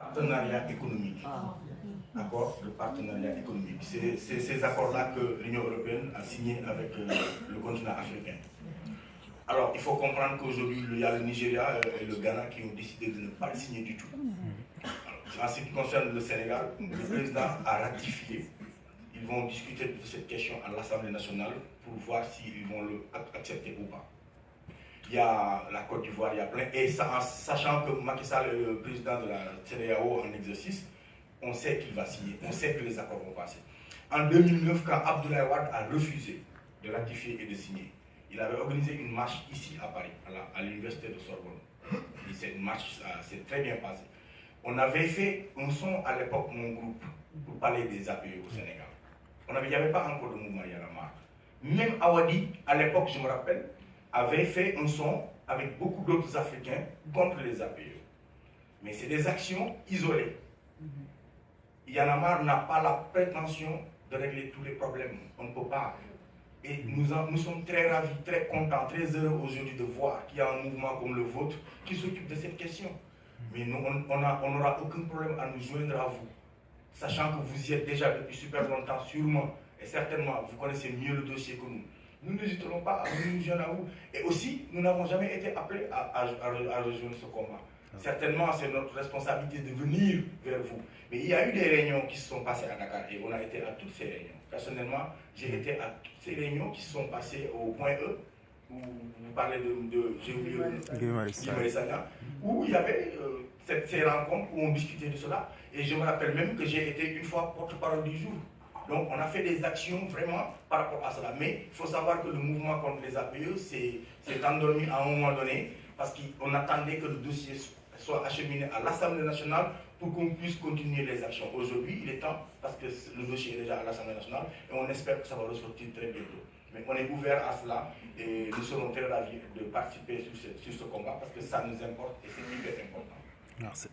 Partenariat économique. Accord de partenariat économique. C'est ces accords-là que l'Union européenne a signé avec le continent africain. Alors, il faut comprendre qu'aujourd'hui, il y a le Nigeria et le Ghana qui ont décidé de ne pas le signer du tout. Alors, en ce qui concerne le Sénégal, le président a ratifié. Ils vont discuter de cette question à l'Assemblée nationale pour voir s'ils vont l'accepter ou pas. Il y a la Côte d'Ivoire, il y a plein. Et ça, en sachant que Macky Sall est le président de la CEDEAO en exercice, on sait qu'il va signer, on sait que les accords vont passer. En 2009, quand Abdoulaye Wade a refusé de ratifier et de signer, il avait organisé une marche ici à Paris, à l'université de Sorbonne. Et cette marche s'est très bien passée. On avait fait un son à l'époque, mon groupe, pour parler des APE au Sénégal. Il n'y avait pas encore de mouvement Yanamar. Même Awadi, à l'époque, je me rappelle, avait fait un son avec beaucoup d'autres Africains contre les APE. Mais c'est des actions isolées. Yanamar n'a pas la prétention de régler tous les problèmes. On ne peut pas. Et nous sommes très ravis, très contents, très heureux aujourd'hui de voir qu'il y a un mouvement comme le vôtre qui s'occupe de cette question. Mais nous, on n'aura aucun problème à nous joindre à vous, sachant que vous y êtes déjà depuis super longtemps, sûrement, et certainement, vous connaissez mieux le dossier que nous. Nous n'hésiterons pas à nous joindre à vous. Et aussi, nous n'avons jamais été appelés à rejoindre ce combat. Certainement, c'est notre responsabilité de venir vers vous. Mais il y a eu des réunions qui se sont passées à Dakar et on a été à toutes ces réunions. Personnellement, j'ai été à toutes ces réunions qui se sont passées au point E, où vous parlez de j'ai oublié Guy Marius Sagna, où il y avait ces rencontres où on discutait de cela. Et je me rappelle même que j'ai été une fois porte-parole du jour. Donc on a fait des actions vraiment par rapport à cela. Mais il faut savoir que le mouvement contre les APE s'est endormi à un moment donné parce qu'on attendait que le dossier soit acheminé à l'Assemblée nationale pour qu'on puisse continuer les actions. Aujourd'hui, il est temps, parce que le dossier est déjà à l'Assemblée nationale, et on espère que ça va ressortir très bientôt. Mais on est ouvert à cela, et nous serons très ravis de participer sur ce combat, parce que ça nous importe, et c'est hyper important. Merci.